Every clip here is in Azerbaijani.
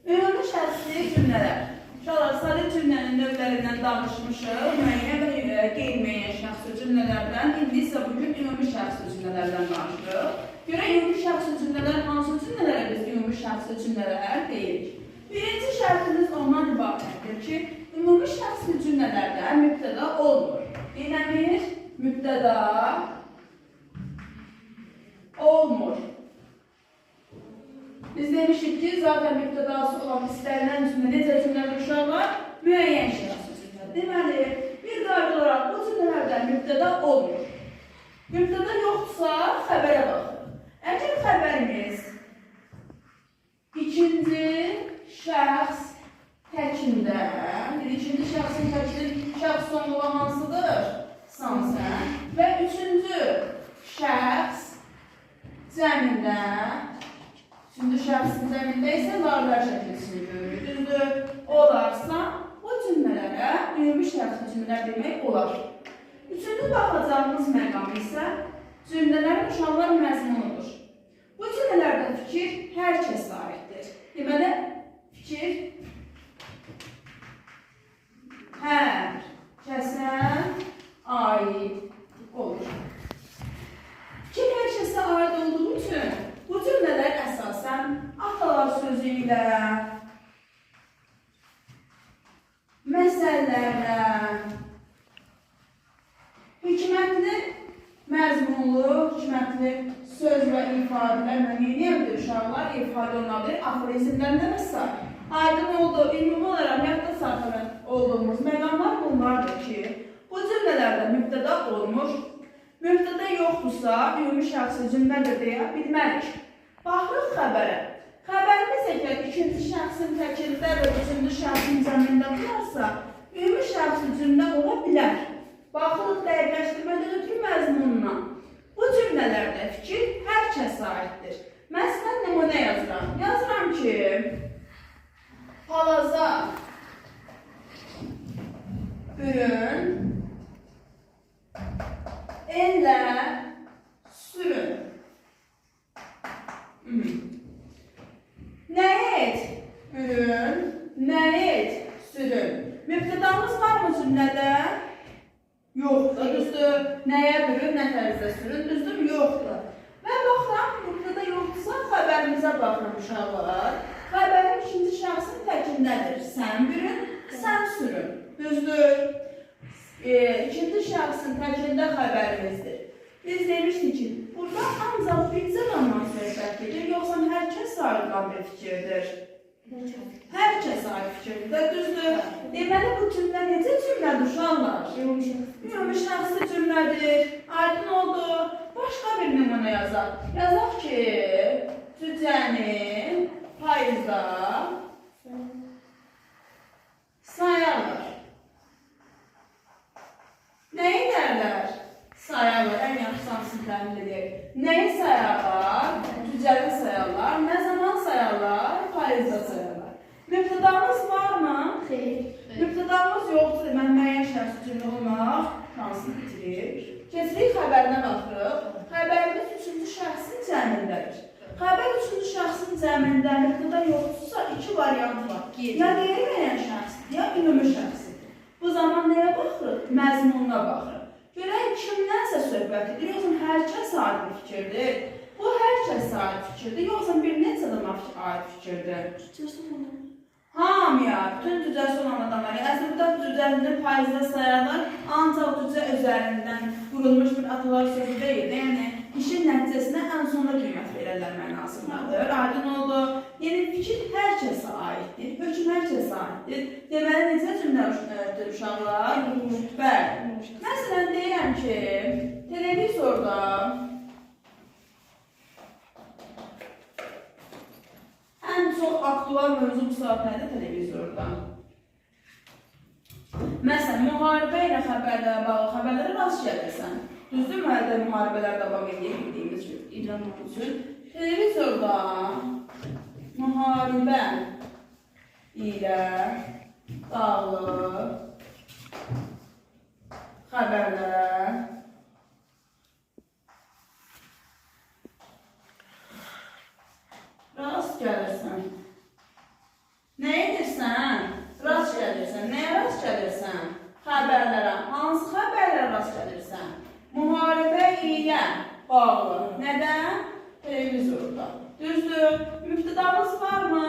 Ümumi şəxsli cümlələr. Uşaqlar, sadə cümlənin növlərindən danışmışıq. Müəyyən və qeyri-müəyyən şəxsli cümlələrdən. İndi isə bugün ümumi şəxsli cümlələrdən danışırıq. Görə ümumi şəxsli cümlələr hansı cümlələrə biz ümumi şəxsli cümlələr deyirik. Birinci şərtimiz ondan ibarətdir ki, ümumi şəxsli cümlələrdə mübtəda olmur. Dinləmir, mübtəda olmur. Biz demişik ki, zaten mübtədası olan istənilən cümlə necə cümlədir uşaqlar? Müəyyən şəxsli cümlə. Deməli, bir qayda olaraq bu cümlələrdə mübtəda olmur. Mübtəda yoxdursa, xəbərə baxır. Əgər xəbərimiz ikinci şəxs təkində, ikinci şəxsin təkində şəxs sonluğu hansıdır? Sansən. Və üçüncü şəxs cəmində, üçüncü şəxsin cəmində isə varlar şəkilsini görürük. Düzdür, olarsa bu cümlələrə ümumi şəxsli cümlələr demək olar. Üçüncü baxacağımız məqam isə cümlələrin uşaqlar məzmunudur. Bu cümlələrdə fikir hər kəsə aiddir. Deməli, fikir hər kəsə aid olur. Fikir hər kəsə aid olduğu üçün bu cümlələr əsasən atalar sözü ilə, məsələlərlə, hikmətli məzmunlu, hikmətli söz və ifadələrlə yenidir uşaqlar, ifadə olunabilir, aforizmlərlə və s. Aydın oldu, ümumi olaraq yadda saxlanan olduğumuz məqamlar bunlardır ki, bu cümlələrdə mübtəda olmur. Mübtəda yoxdursa, ümumi şəxsli cümlədir deyə bilmərik. Baxırıq xəbərə. Xəbərimiz əgər ikinci şəxsin təkində və üçüncü şəxsin cəmində olarsa, ümumi şəxsli cümlə ola bilər. Baxırıq dəqiqləşdirmədən ötürü məzmununa. Bu cümlələrdə fikir hər kəsə aiddir. Məsələn, nümunə yazıram. Yazıram ki, palaza bürün, elə sürün. Nə et, bürün, nə et, sürün. Mübtədamız var mı cümlədə? Yoxdur. Düzdür, nəyə bürün, nə tərzdə sürün, düzdür, yoxdur. Və baxıram, mübtəda yoxdursa, xəbərimizə baxıram uşaqlar. Xəbərin ikinci şəxsin təkindədir. Sən bürün, sən sürün. Düzdür. İkinci şəxsin təkində xəbərimizdir. Biz demişdik ki, burada ancaq bircə adamdan söhbət edir, yoxsa hər kəs ayrılan bir fikirdir. Hər kəs ayrı fikirdir, düzdür. Deməli, bu cümlə necə cümlədir uşaqlar? Ümumi şəxsli cümlədir. Aydın oldu. Başqa bir nümunə yazaq. Yazaq ki, cücəni payızda sayarlar. Nəyi dərlər? Sayarlar, ən yaxşı hamısını təmin edək. Nəyi sayarlar? Cücəni sayarlar. Nə zaman sayarlar? Payızda sayarlar. Mübtədamız var mı? Xeyr. Mübtədamız yoxdur. Mən müəyyən şəxsli cümlə olmaq şansını bitirir. Keçirik xəbərinə baxırıq. Xəbərimiz üçüncü şəxsin cəmindədir. Xəbər üçüncü şəxsin cəmində mübtəda yoxdursa iki variant var. Ya qeyri-müəyyən şəxsdir, ya ümumi şəxsdir. Bu zaman nəyə baxırıq? Məzmununa baxırıq. Görək kimdənsə söhbət edir, yoxsa hər kəs aid bir fikirdir. Bu hər kəs aid fikirdir, yoxsa bir neçə adama aid fikirdir. Hamıya, bütün cücəsi olan adamlar. Əslində cücəsinin payızda sayarlar, ancaq cücə üzərindən qurulmuş bir atalar sözü deyil. Yəni, işin nəticəsinə ən sonunda qiymət verirlər mənasındadır. Aydın oldu. Yəni, fikir hər kəsə aiddir, hökm hər kəsə aiddir. Deməli, necə cümlə uşaqlar? Bəli. Məsələn, deyirəm ki, televizorda ən çox aktual mövzu bu saat nədir televizorda? Məsələn, müharibə ilə xəbərlərə rast gəlirsən. Düzdür, müharibələr davam edir, bildiyimiz İran üçün. Televizorda müharibə ilə bağlı xəbərlərə rast gəlirsən. Nə edirsən? Rast gəlirsən. Nəyə rast gəlirsən? Xəbərlərə. Hansı xəbərlərə rast gəlirsən? Müharibə ilə bağlı. Nədən? Televizorda. Düzdür. Mübtədamız varmı?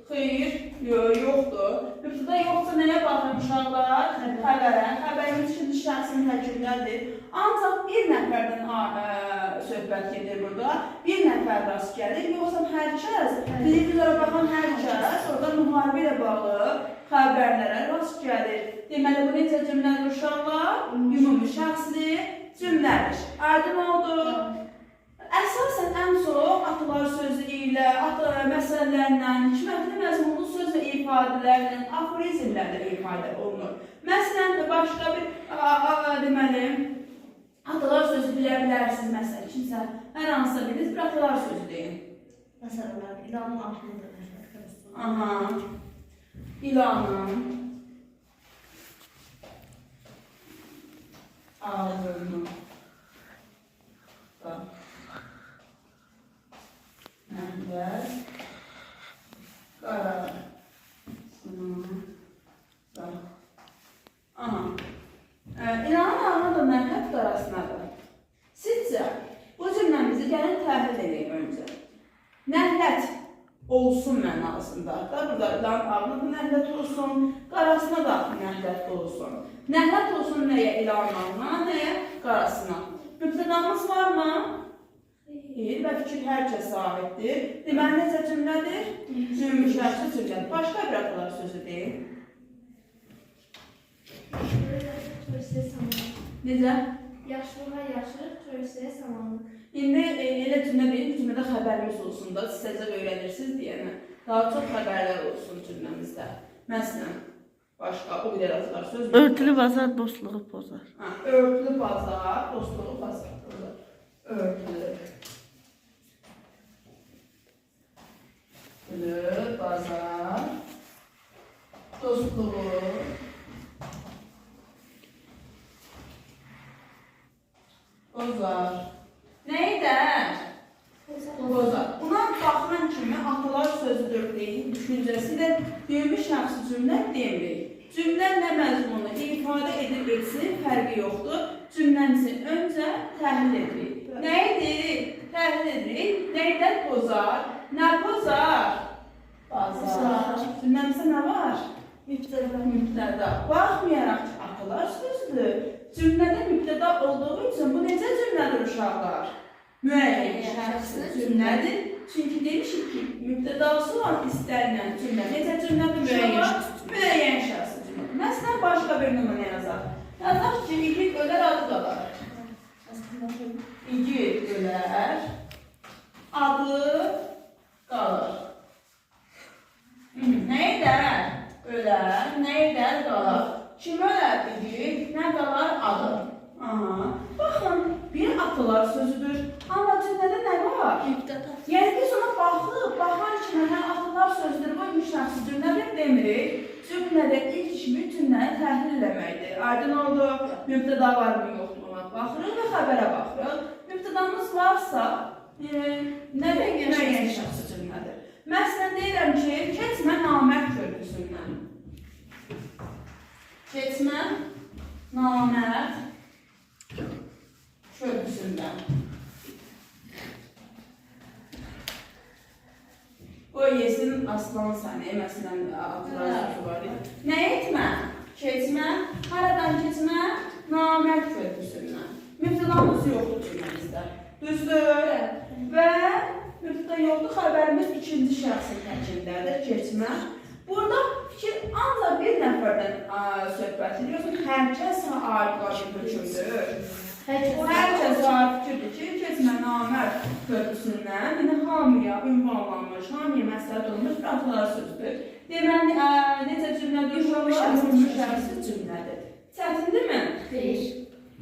Xeyr, yoxdur. Mübtəda yoxsa nəyə baxır uşaqlar? Xəbərə. Xəbərimiz ikinci şəxsin təkindədir. Ancaq bir nəfərdən söhbət gedir burada. Bir nəfər rast gəlir. Yoxsa hər kəs, televizora baxan hər kəs orada müharibə ilə bağlı xəbərlərə rast gəlir. Deməli, bu necə cümlədir uşaqlar? Ümumi şəxsli cümlədir. Aydın oldu. Əsasən ən çox atalar sözü ilə, məsələlərlə, hikmətli məzmunlu söz və ifadələrlə, aforizmlərlə ifadə olunur. Məsələn, başqa bir, deməli, atalar sözü bilə bilərsiniz. Məsələn, kimsə hər hansısa biliriz, bir atalar sözü deyin. Məsələn, ilanın ağzıdır. Aha, ilanın ağzını Məndə qarar. Aha. İlanın ağına da məhlət qarasınadır. Sizcə, bu cümləmizi gəlin təhlil edək öncə. Nəhlət olsun mənasında. Burada ilanın ağına da nəhlət olsun, qarasına da nəhlət olsun. Nəhlət olsun nəyə? İlanın ağına, nəyə? Qarasına. Mübtədamız varmı? Və fikir hər kəs sahibdir. Deməli, necə cümlədir? Ümumi şəxsi cümlədir. Başqa bir atalar sözü deyil. Necə? Yaşlığa yaşlı, törüsəyə samanlıq. İndi elə cümlə deyil, bu cümlədə xəbərimiz olsun da, siz təzə öyrənirsiniz deyənə. Daha çox xəbərlər olsun cümləmizdə. Məsələn, başqa o qədər atalar söz. Örtülü bazar dostluğu pozar. Örtülü bazar, dostluğu pozar. Örtülü. Bazar, dostluğu, bozar. Nəyi dər? Bozar. Buna baxılan kimi atalar sözüdür deyil, düşüncəsi də ümumi şəxsi cümlə demirik. Cümlə nə məzmunu ifadə edir, etsin, fərqi yoxdur. Cümləmizi öncə təhlil edirik. Nəyidir? Təhlil edirik. Nəydən bozar? Nə bozar? Bazar. Cümləmizdə nə var? Mübtəda. Baxmayaraq ki, atalar sözüdür. Cümlədə mübtəda olduğu üçün bu necə cümlədir uşaqlar? Müəyyən şəxsli cümlədir. Çünki demişik ki, mübtədası olan istənilən cümlə necə cümlədir uşaqlar? Müəyyən şəxsli cümlədir. Məsələn, başqa bir nümunə yazaq. Yazaq ki, igid ölər, adı qalar. İgid ölər, adı qalır. Nə edər? Ölər, nə edər? Qalar. Kim ölər? İgid, nə qalar? Adı. Baxın, bir atalar sözüdür. Amma cümlədə nə var? Yəni biz ona baxan kimi hə atalar sözüdür, bu ümumi şəxsi cümlədir demirik. Cümlədə ilk işimiz cümləni təhlil eləməkdir. Aydın oldu, mübtəda varmı yoxdur ona baxırıq və xəbərə baxırıq. Mübtədamız varsa, müəyyən şəxsi cümlədir. Məsələn, deyirəm ki, keçmə namərd körpüsündən. Keçmə namərd körpüsündən. Qoy yesin aslan səni, məsələn, atılar sözü var. Nə etmə? Keçmə, haradan keçmə? Namərd körpüsündən. Mübtədamız yoxdur cümləmizdə. Düzdür? Və mübtəda yoxdur, xəbərimiz ikinci şəxsin təkindədir, keçmə. Burada fikir ancaq bir nəfərdən söhbət edir, yoxsa hər kəs aidlaşıb hökmdür. Hər kəs fikirdir ki, keçmə namərd körpüsündən, yəni hamiyə ünvanlanmış, hamiyə məsləhət olunmuş bir atalar sözüdür. Deməli, necə cümlədir? Ümumi şəxsi cümlədir. Çətindirmi? Xeyr.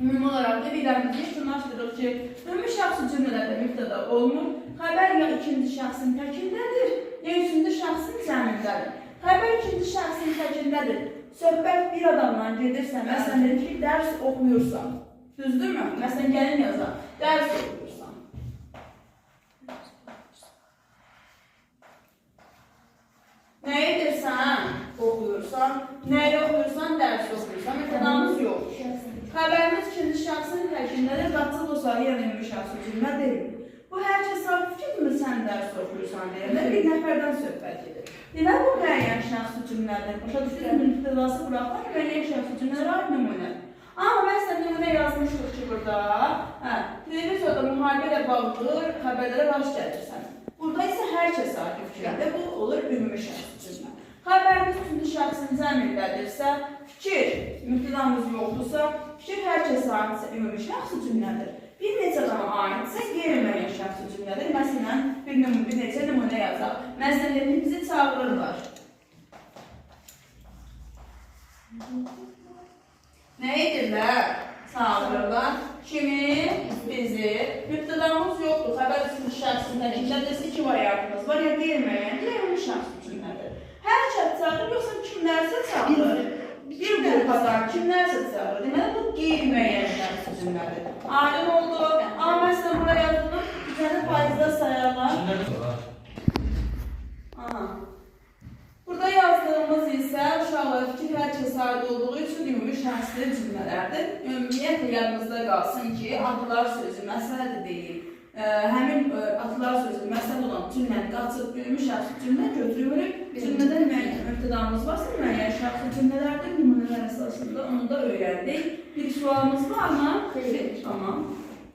Ümumi olaraq da bilirimizi şunlaşdırıq ki, ümumi şəxsi cümlələrdə mübtəda olmur. Xəbər ya ikinci şəxsin təkindədir, ya üçüncü şəxsin cəmindədir. Xəbər ikinci şəxsin təkindədir. Söhbət bir adamdan gedirsə, məsələn, dedik ki, dərs oxuyursan. Düzdürmü? Məsələn, gəlin yazaq, dərs oxuyursan. Nə oxuyursan, nəyi oxuyursan, dərs oxuyursan, mübtədamız yox. Xəbərimiz ikinci şəxsin təkindədir, qaçıq o sayı yəni ümumi şəxsi cümlə deyil. Bu hər kəs fikirdir, sən dərs oxuyursan deyəndə bir nəfərdən söhbət edir. Deməli, bu müəyyən şəxsi cümlədir. Başa düşdünüz, mübtədası buraxlar, müəyyən şəxsi cümlələr aid nümunədir. Amma məsələn, nümunə yazmışıq ki, burada, televizorda müharibə ilə bağlı xəbərlərə baş gəlirsən. Burada isə hər kəs aid fikirdir, bu olur ümumi şəxsi cümlə. Xəbərimiz üçüncü şəxsin cəmildədirsə, fikir mübtədamız yoxdursa, fikir hər kəsə aidsə ümumi şəxsi cümlədir. Bir neçə adama aidsə qeyri-müəyyən şəxsi cümlədir. Məsələn, bir neçə nümunə yazaq. Məsələn, bizi çağırırlar. Nə edirlər? Çağırırlar. Kimi? Bizi. Mübtədamız yoxdur. Xəbər üçüncü şəxsin təkindədirsə iki variantımız var. Ya qeyri-müəyyən, ya ümumi şəxsi cümlədir. Hər kəs çağırır, yoxsa kimlərsə çağırır? Bir qrupadan kimlərsə çağırır. Deməli, bu qeyri-müəyyən şəxsi cümlədir. Aydın oldu. Amma məsələn, buraya yazılır, düzəni faizdə sayarlar. Burada yazdığımız isə uşaqlar fikir hər kəsə aid olduğu üçün ümumi şəxsli cümlələrdir. Ümumiyyətlə, yadınızda qalsın ki, adlar sözü məsələdir deyil. Həmin adlar sözü məsələ olan cümləni qaçıb ümumi şəxsi cümlə götürürük. Cümlədə müəyyən mübtədamız varsa, müəyyən şəxsi cümlələrdir. Nümunələr əsasında onu da öyrəndik. Bir sualımız var mı? Xeyr. Tamam.